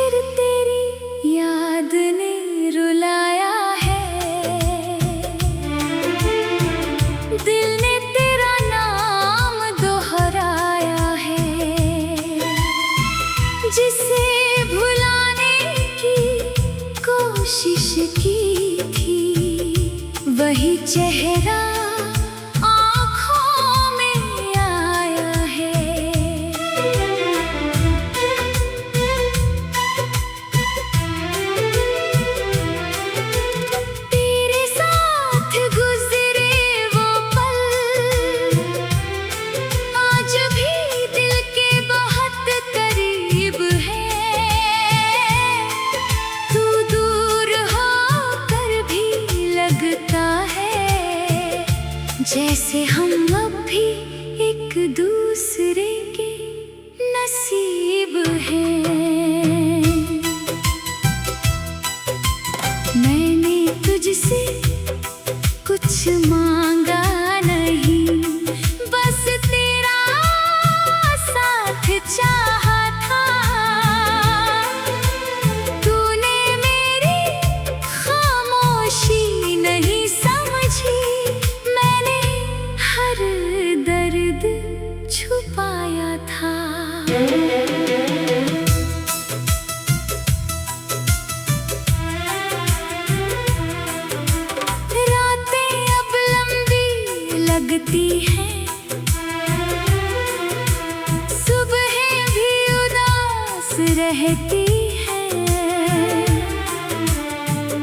फिर तेरी याद ने रुलाया है, दिल ने तेरा नाम दोहराया है। जिसे भुलाने की कोशिश की थी, वही चेहरा जैसे हम अब भी एक दूसरे के नसीब हैं। मैंने तुझसे कुछ मांगा नहीं, बस तेरा साथ चाहा था। तूने मेरी खामोशी नहीं समझी, दर्द छुपाया था। रातें अब लंबी लगती हैं, सुबहें भी उदास रहती हैं।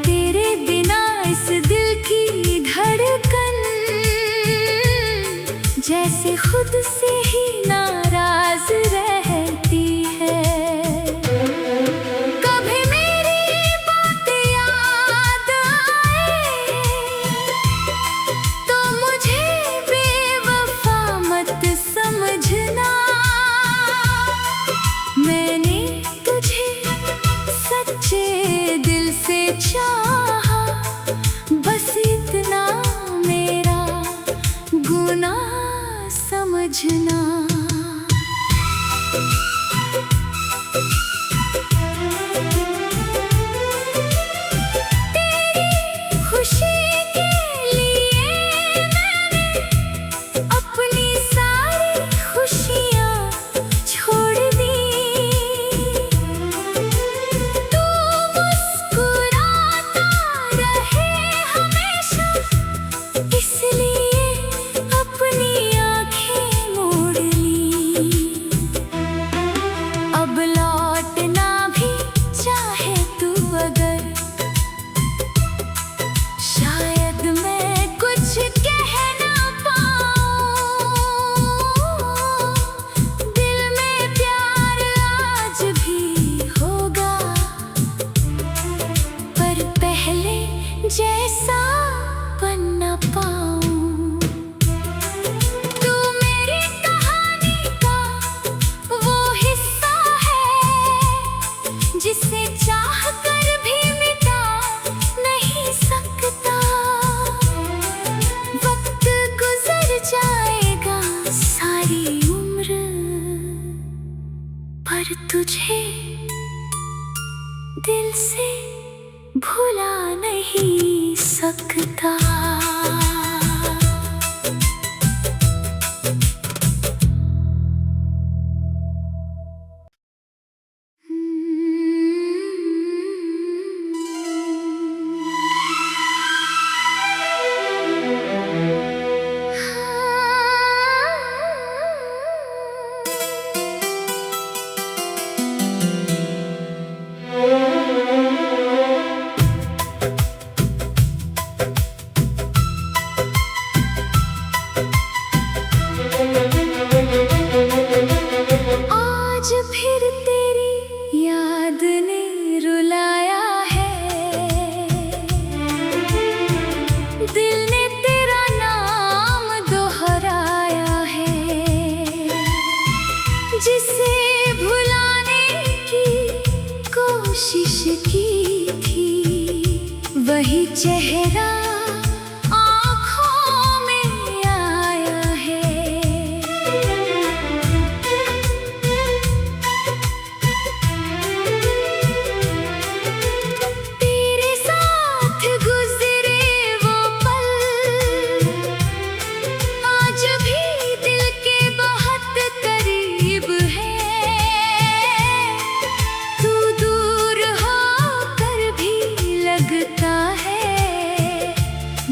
तेरे बिना इस दिल की धड़कन जैसे खुद से ही नाराज रहती है। कभी मेरी बात याद आए तो मुझे बेवफा मत समझना। मैंने तुझे सच्चे दिल से चाहा, बस इतना मेरा गुनाह समझना। तेरी खुशी के लिए मैंने अपनी सारी खुशियाँ छोड़ दी। तू मुस्कुराता रहे हमेशा, इसलिए अपनी अब लौटना भी चाहे तू अगर, शायद मैं कुछ कह ना पाऊं। दिल में प्यार आज भी होगा, पर पहले जैसा बन ना पाऊं। जिसे चाह कर भी मिटा नहीं सकता। वक्त गुजर जाएगा सारी उम्र, पर तुझे दिल से भुला नहीं सकता। वही चेहरा आँखों में आया है।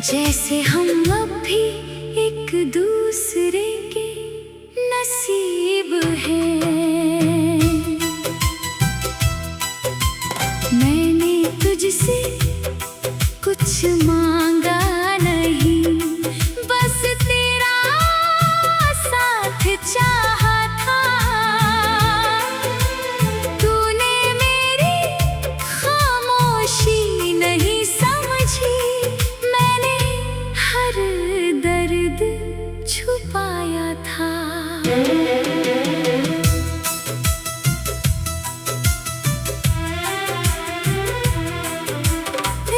जैसे हम अब भी एक दूसरे के नसीब हैं। मैंने तुझसे कुछ मांगा नहीं, बस तेरा साथ चाहा था। तूने मेरी खामोशी नहीं समझी, मैंने हर दर्द छुपाया था।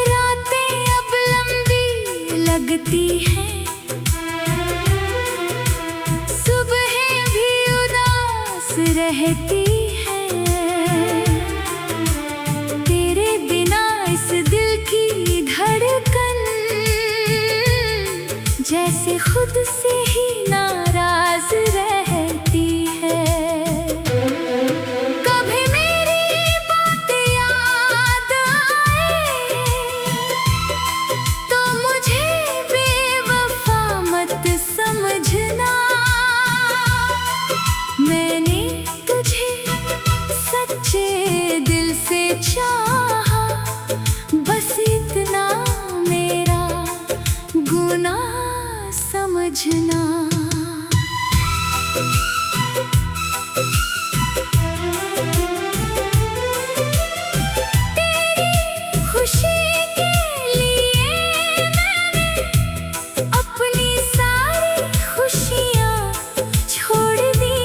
रातें अब लंबी लगती हैं, सुबहें भी उदास रहती हैं। तेरे बिना इस दिल की धड़कन जैसे खुद से ही नाराज रहती है। कभी मेरी बात याद आए तो मुझे बेवफा मत समझना। मैंने तुझे सच्चे दिल से चाहा, बस इतना मेरा गुनाह समझना। तेरी खुशी के लिए मैंने अपनी सारी खुशियाँ छोड़ दी।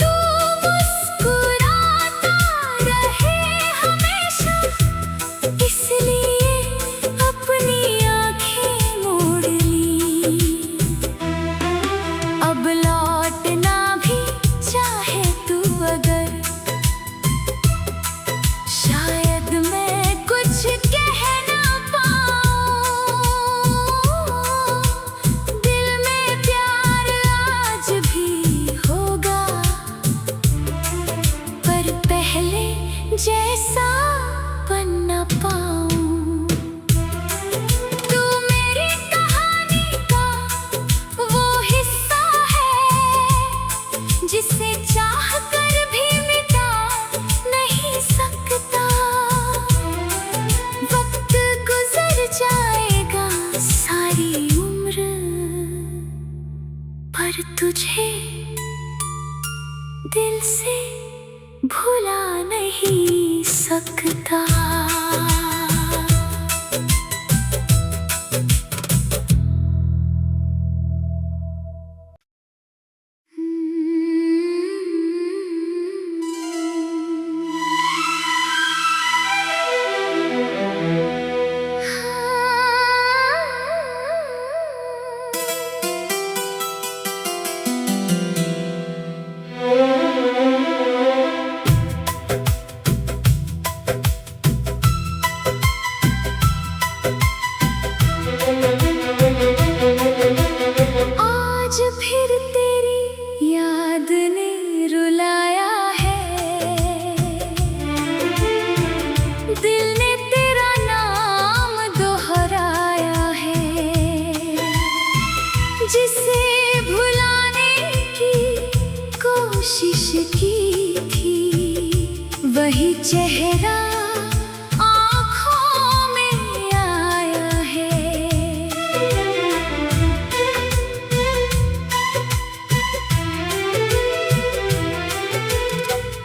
तू मुस्कुराता रहे हमेशा, इसलिए अपनी आँखें मोड़ ली। अब लौटना भी चाहे तू अगर, शायद मैं कुछ कह ना पाऊँ। दिल में प्यार आज भी होगा, पर पहले जैसा बन ना पाऊँ। तू मेरी कहानी का वो हिस्सा है जिसे चाह कर भी मिटा नहीं सकता। वक्त गुजर जाएगा सारी उम्र, पर तुझे दिल से भुला नहीं सकता। आज फिर तेरी याद ने रुलाया है, दिल ने तेरा नाम दोहराया है। जिसे भुलाने की कोशिश की थी, वही चेहरा आँखों में आया है।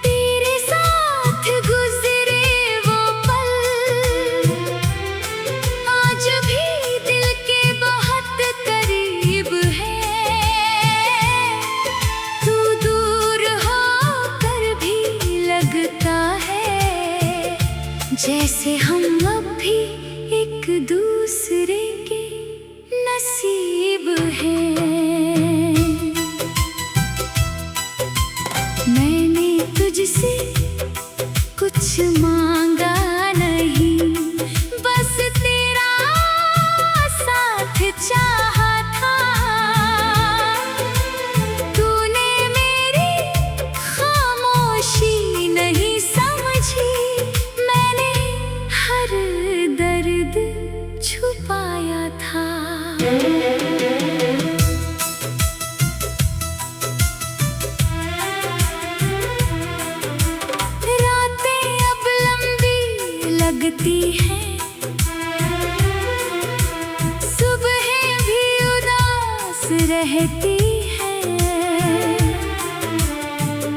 तेरे साथ गुजरे वो पल आज भी दिल के बहुत करीब है। तू दूर होकर भी लगता है लगती है, सुबह भी उदास रहती है।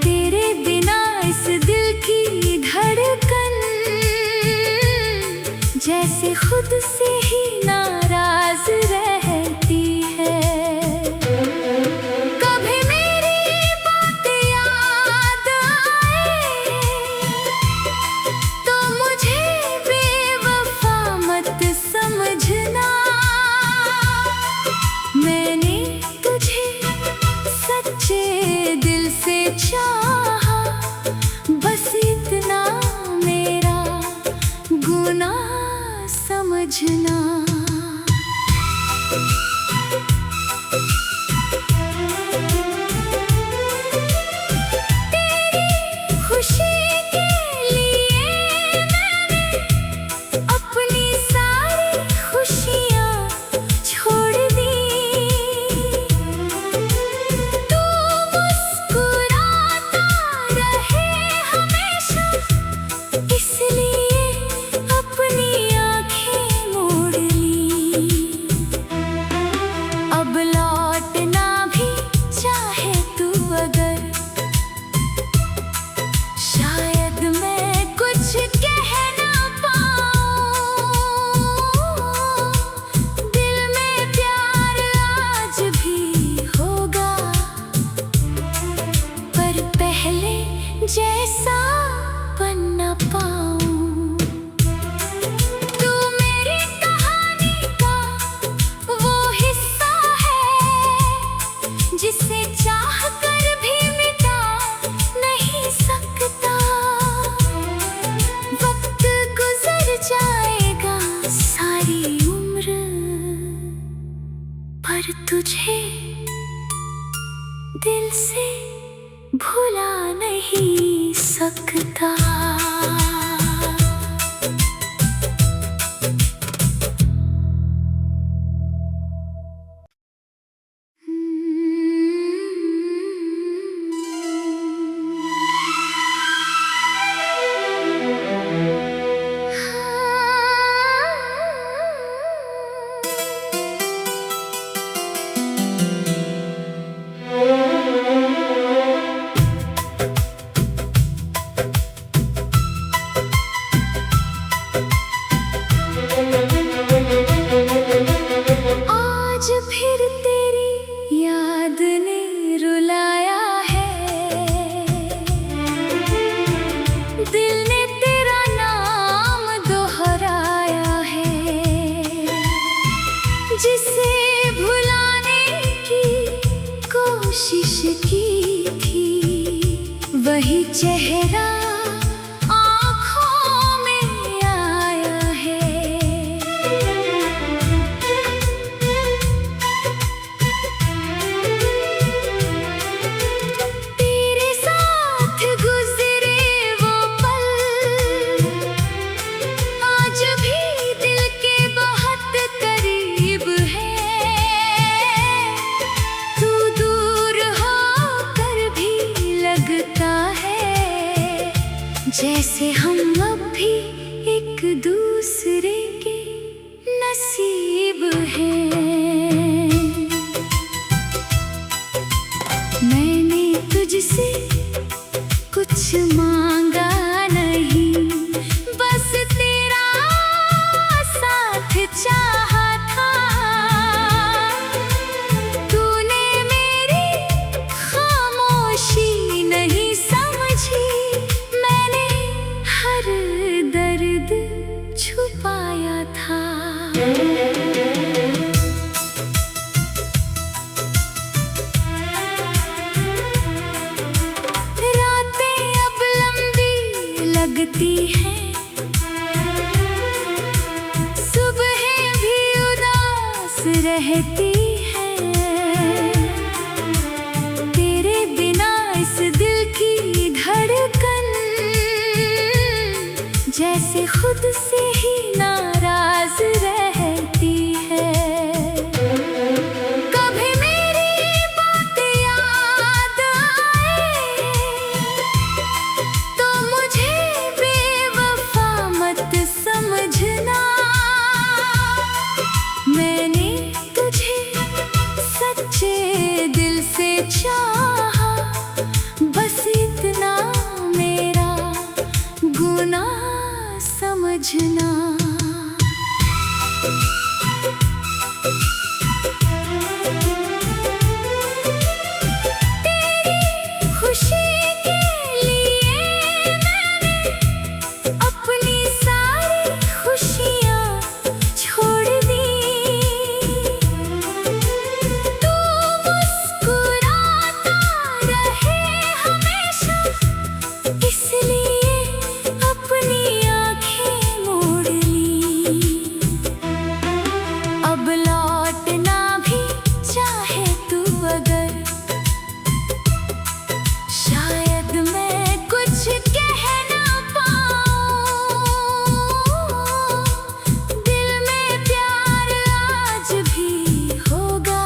तेरे बिना इस दिल की धड़कन जैसे खुद से ही नाराज रहती है। कभी मेरी बात याद आए तो मुझे बेवफा मत समझना। मैंने तुझे सच्चे दिल से चाहा, बस इतना मेरा गुनाह समझना। तेरी खुशी के लिए मैंने अपनी सारी खुशियाँ छोड़ दी। तू मुस्कुराता रहे हमेशा, इसलिए अपनी आँखें मोड़ ली। अब लौटना भी चाहे तू अगर, शायद मैं कुछ कह ना पाऊँ। दिल में प्यार आज भी होगा, पर पहले जैसा बन ना पाऊँ। तू मेरी कहानी का वो हिस्सा है जिसे चाह कर भी मिटा नहीं सकता। वक्त गुजर जाएगा सारी उम्र, पर तुझे दिल से भुला नहीं सकता। आज फिर तेरी याद ने रुलाया है, दिल ने तेरा नाम दोहराया है। जिसे भुलाने की कोशिश की थी, वही चेहरा आँखों में आया है। तेरे साथ गुजरे वो पल आज भी दिल के बहुत करीब है। तू दूर होकर भी लगता है जैसे हम अब भी एक दूसरे के नसीब हैं। मैंने तुझसे कुछ मांगा नहीं, बस तेरा साथ चाहा था। तूने मेरी खामोशी नहीं समझी, मैंने हर दर्द छुपाया था। रातें अब लंबी लगती हैं, सुबह भी उदास रहती है। तेरे बिना इस दिल की धड़कन जैसे खुद से ही नाराज रहती है। कभी मेरी बात याद आए तो मुझे बेवफा मत समझ समझना। तेरी खुशी के लिए मैंने अपनी सारी खुशियाँ छोड़ दी। तू मुस्कुराता रहे हमेशा, इसलिए अपनी आँखें मोड़ ली। अब लौटना भी चाहे तू अगर, शायद मैं कुछ कह ना पाऊँ। दिल में प्यार आज भी होगा,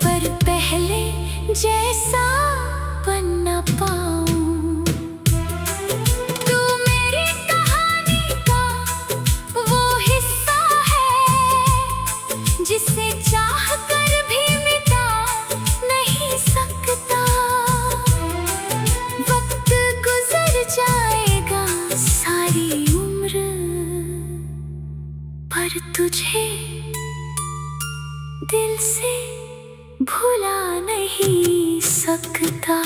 पर पहले जैसा बन ना पाऊँ। तू मेरी कहानी का वो हिस्सा है, जिसे चाह कर भी मिटा नहीं सकता। वक्त गुजर जाएगा सारी उम्र, पर तुझे दिल से भुला नहीं सकता।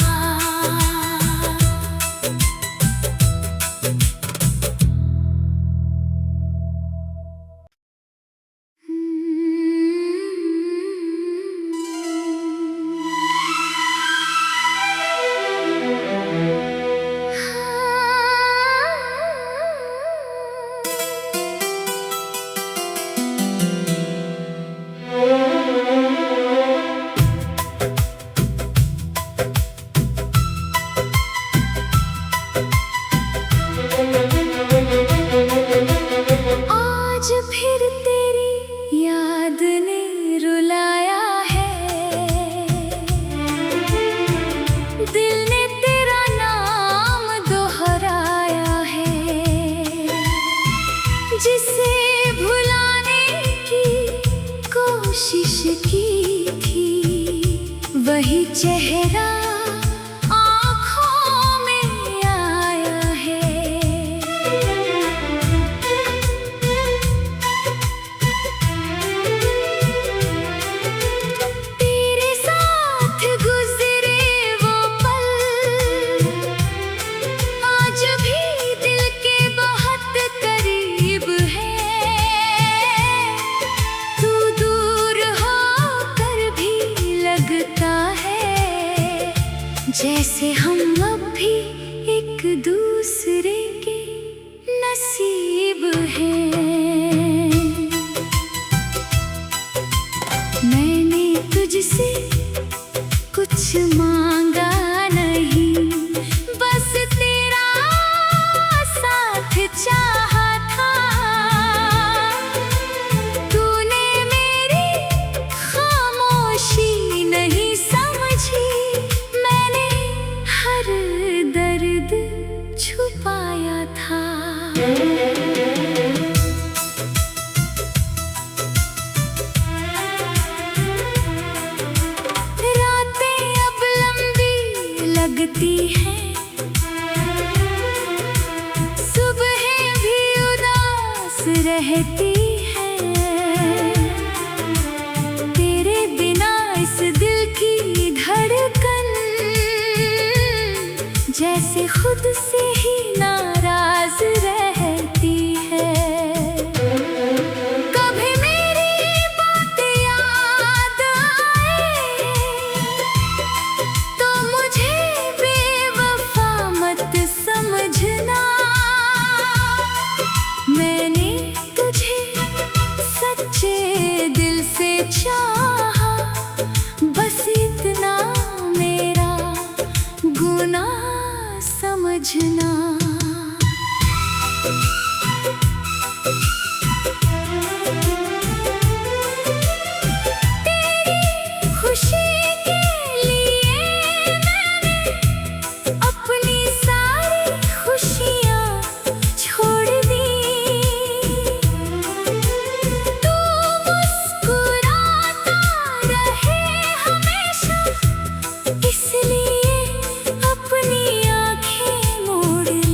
आज फिर तेरी याद ने रुलाया है, दिल ने तेरा नाम दोहराया है। जिसे भुलाने की कोशिश की थी, वही चेहरा आँखों में आया है। तेरे साथ गुजरे वो पल आज भी दिल के बहुत करीब है। तू दूर होकर भी लगता है, जैसे हम अब भी एक दूसरे के नसीब हैं। मैंने तुझसे कुछ मांगा नहीं, बस तेरा साथ चाहा था। तूने मेरी खामोशी नहीं समझी, मैंने हर दर्द छुपाया था। रातें अब लंबी लगती हैं, सुबहें भी उदास रहती हैं। तेरे बिना इस दिल की धड़कन जैसे खुद से ही नाराज रहती है। कभी मेरी बात याद आए तो मुझे बेवफा मत समझना। मैंने तुझे सच्चे दिल से चाहा, बस इतना मेरा गुनाह समझना। तेरी खुशी के लिए मैंने अपनी सारी खुशियाँ छोड़ दी। तू मुस्कुराता रहे हमेशा, इसलिए अपनी आँखें मोड़ ली।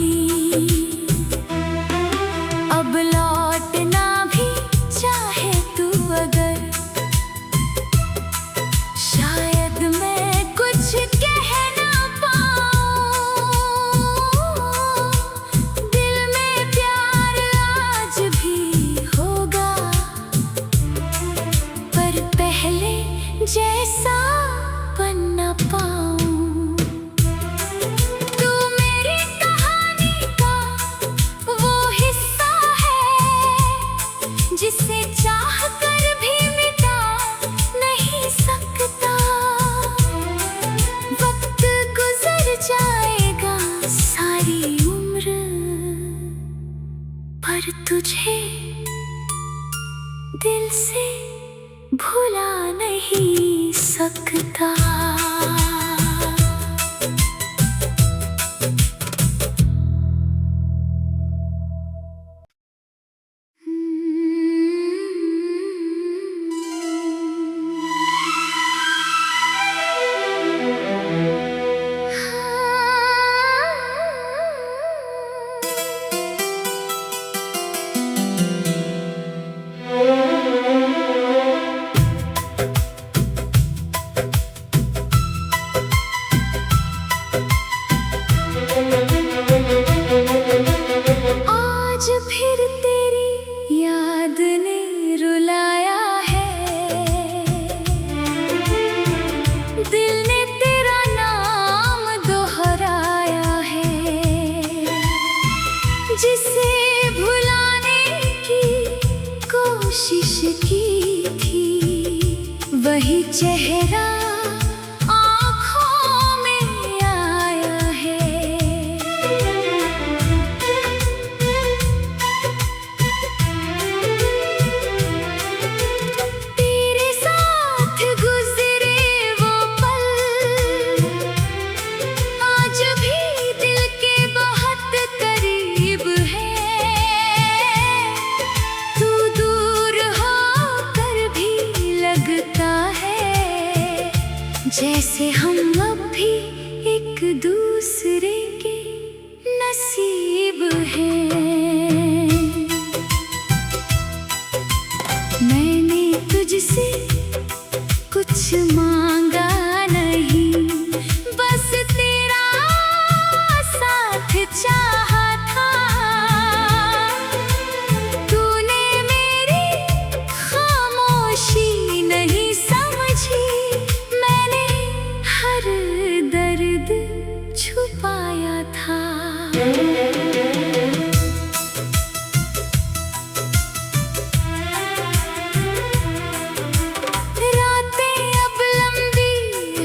तुझे दिल से भुला नहीं सकता। आज फिर तेरी याद ने रुलाया है, दिल ने तेरा नाम दोहराया है। जिसे भुलाने की कोशिश की थी, वही चेहरा आँखों में आया है। तेरे साथ गुजरे वो पल आज भी दिल के बहुत करीब है। तू दूर होकर भी लगता है जैसे हम अब भी एक दूसरे के नसीब हैं। मैंने तुझसे कुछ मांगा नहीं, बस तेरा साथ चाहा था। तूने मेरी खामोशी नहीं समझी, मैंने हर दर्द छुपाया था। रातें अब लंबी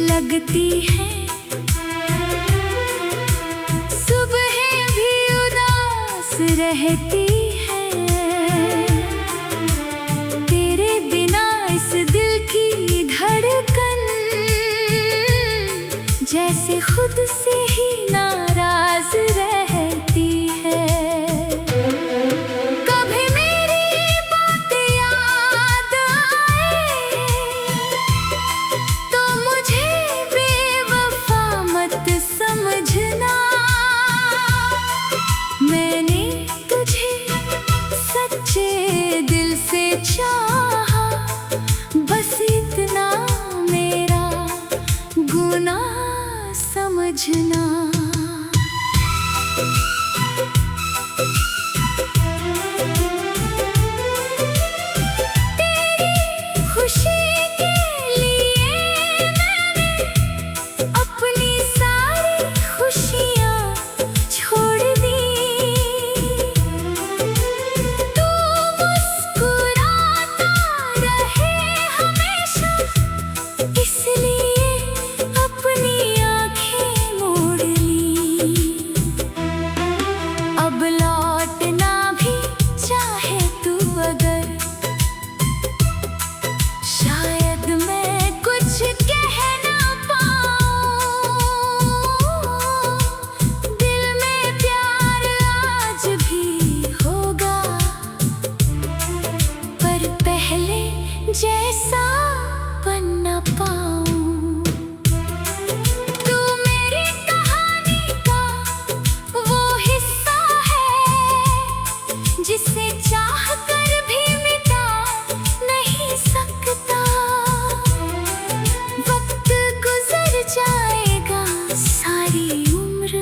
लगती हैं, सुबहें भी उदास रहती हैं। तेरे बिना इस दिल की धड़कन जैसे खुद से ही नाराज रहती है। कभी मेरी बात याद आए तो मुझे बेवफा मत समझना। मैंने तुझे सच्चे दिल से चाहा, बस इतना मेरा गुनाह समझना। तेरी खुशी के लिए मैंने अपनी सारी खुशियाँ छोड़ दी। तू मुस्कुराता रहे हमेशा, इसलिए अपनी आँखें मोड़ ली। अब लौटना भी चाहे तू अगर, शायद मैं कुछ कह ना पाऊँ। दिल में प्यार आज भी होगा, पर पहले जैसा बन ना पाऊँ। तू मेरी कहानी का वो हिस्सा है जिसे चाह कर भी मिटा नहीं सकता। वक्त गुजर जाएगा सारी उम्र,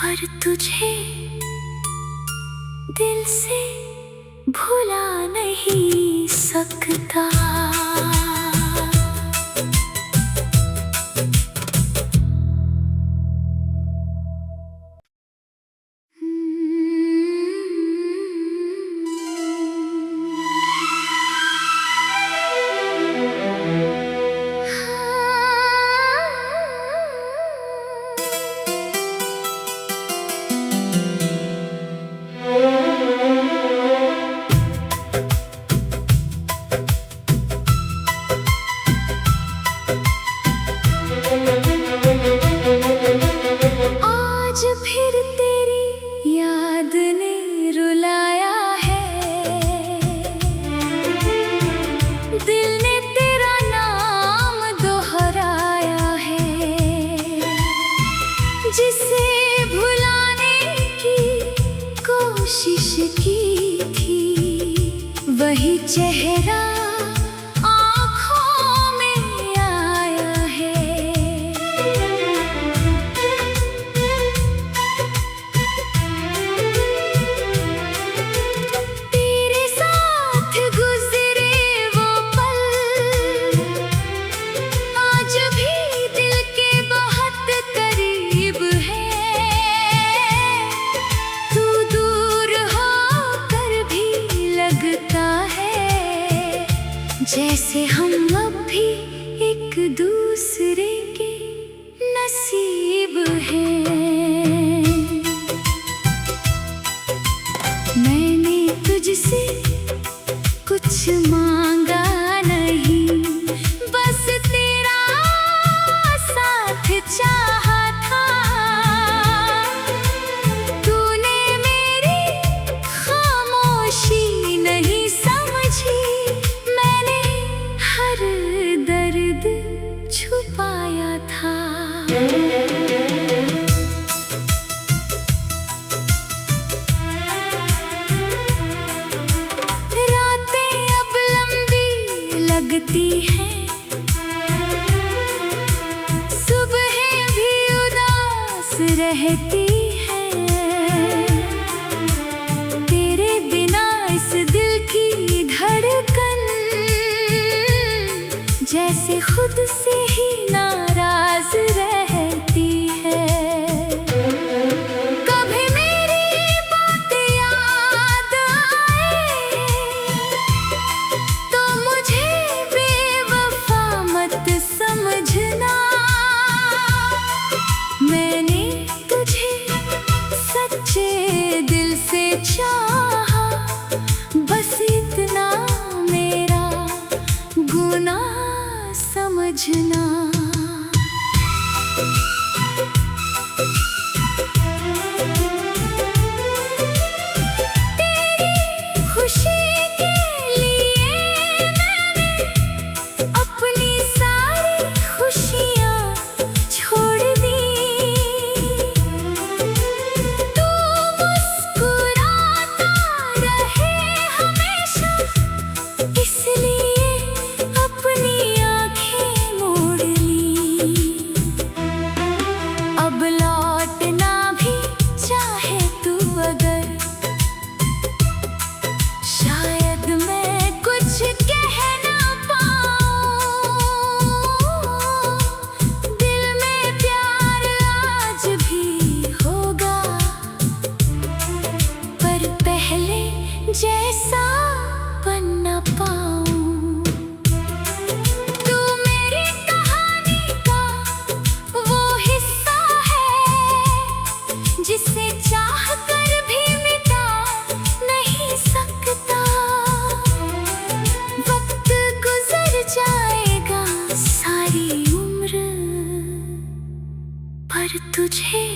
पर तुझे दिल से भुला नहीं सकता। जिसे भुलाने की कोशिश की थी, वही चेहरा आँखों में आया है। तेरे साथ गुजरे वो पल आज भी दिल के बहुत करीब है। तू दूर होकर भी लगता है जैसे हम अब भी एक दूसरे के नसीब हैं। मैंने तुझसे कुछ मांगा नहीं, बस तेरा साथ चाहा था। तूने मेरी खामोशी नहीं समझी, मैंने हर दर्द छुपाया था। रातें अब लंबी लगती हैं, सुबहें भी उदास रहती हैं। तेरे बिना इस दिल की धड़कन जैसे खुद से ही नाराज रहती है। कभी मेरी बात याद आए तो मुझे बेवफा मत समझना। मैंने तुझे सच्चे दिल से चाहा, बस इतना मेरा गुनाह समझना। तेरी खुशी के लिए मैंने अपनी सारी खुशियाँ छोड़ दी। तू मुस्कुराता रहे हमेशा, इसलिए अपनी आँखें मोड़ ली। अब लौटना भी चाहे तू अगर, शायद मैं कुछ कह ना पाऊँ। दिल में प्यार आज भी होगा, पर पहले जैसा बन ना पाऊँ। तू मेरी कहानी का वो हिस्सा है जिसे चाह कर भी मिटा नहीं सकता। वक्त गुजर जाएगा सारी उम्र, पर तुझे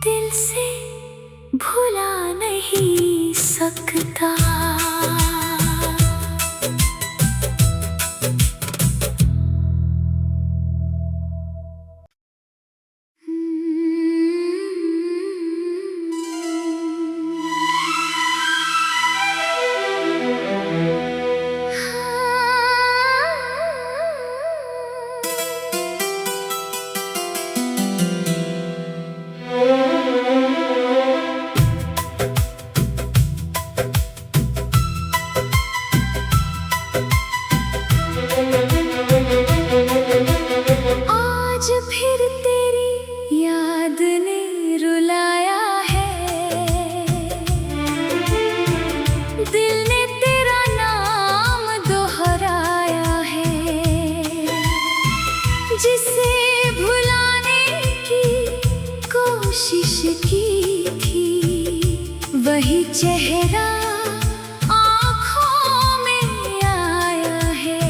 दिल से भुला नहीं सकता। आज फिर तेरी याद ने रुलाया है, दिल ने तेरा नाम दोहराया है। जिसे भुलाने की कोशिश की थी, वही चेहरा आँखों में आया है।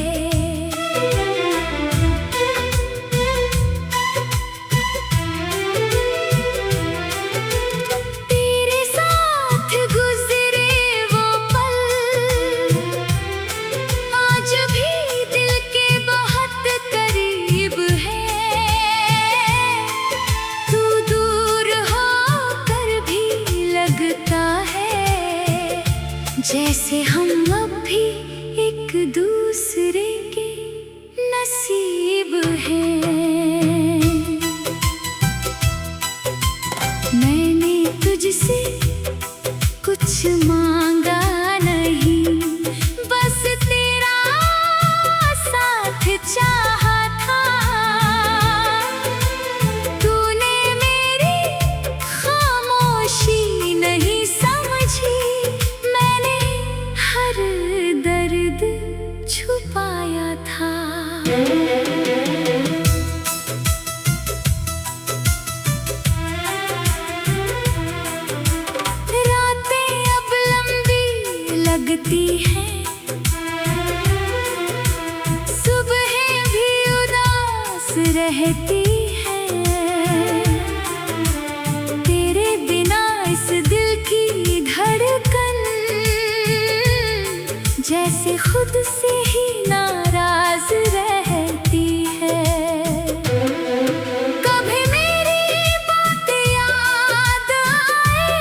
तेरे साथ गुजरे वो पल आज भी दिल के बहुत करीब है। जैसे हम अब भी एक दूसरे के नसीब हैं। मैंने तुझसे कुछ मांगा नहीं, बस तेरा साथ चाहा था। तूने मेरी खामोशी नहीं समझी, मैंने हर दर्द छुपाया था। लगती है सुबहें भी उदास रहती है, तेरे बिना इस दिल की धड़कन जैसे खुद से ही नाराज रहती है। कभी मेरी बात याद आए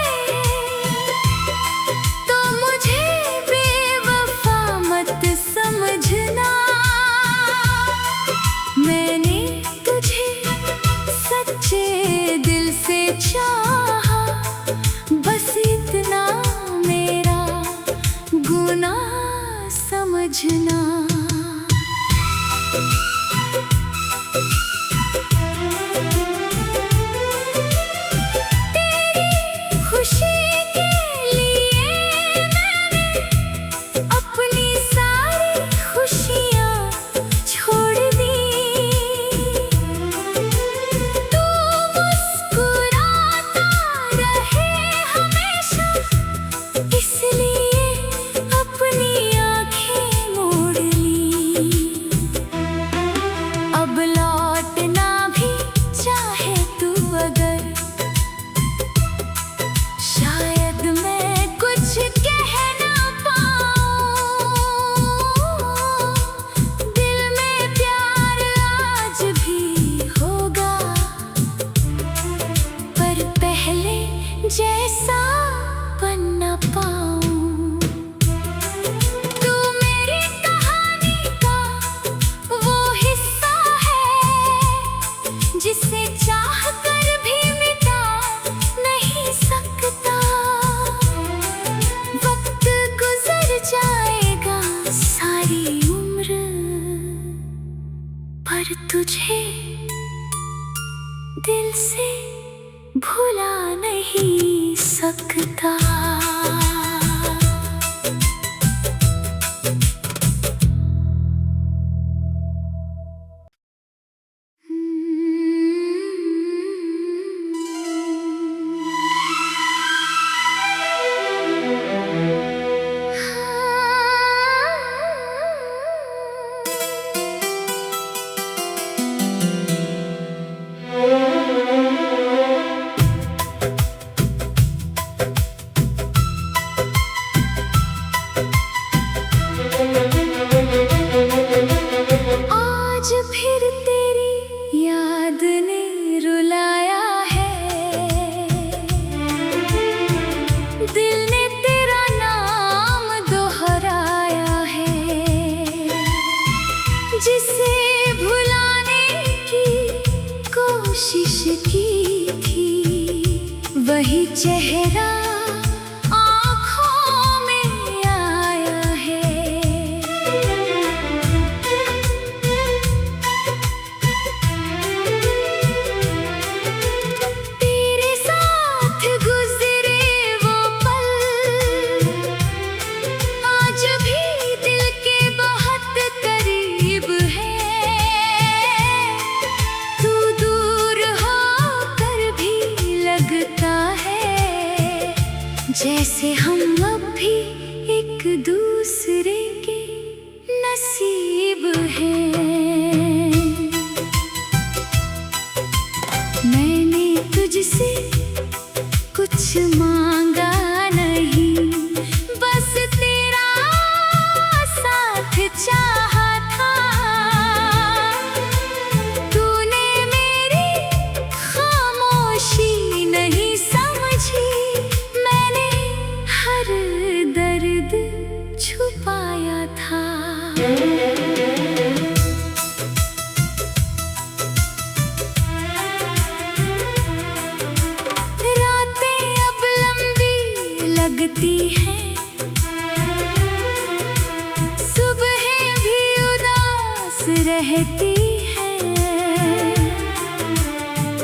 तो मुझे समझना, मैंने तुझे सच्चे दिल से चाहा, बस इतना मेरा गुनाह समझना। तेरी खुशी जैसा बनना पाऊं। तू मेरी कहानी का वो हिस्सा है जिसे चाह कर भी मिटा नहीं सकता। वक्त गुजर जाएगा सारी उम्र, पर तुझे दिल से भुला नहीं सकता। जिसे भुलाने की कोशिश की थी, वही चेहरा आँखों में आया है। तेरे साथ गुजरे वो पल आज भी दिल के बहुत करीब है। तू दूर होकर भी लगता है जैसे हम अब भी एक दूसरे के नसीब हैं। मैंने तुझसे कुछ मांगा नहीं, बस तेरा साथ चाहा था। तूने मेरी खामोशी नहीं समझी, मैंने हर दर्द लगती है। सुबह भी उदास रहती है,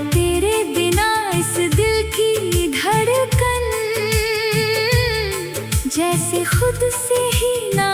तेरे बिना इस दिल की धड़कन जैसे खुद से ही ना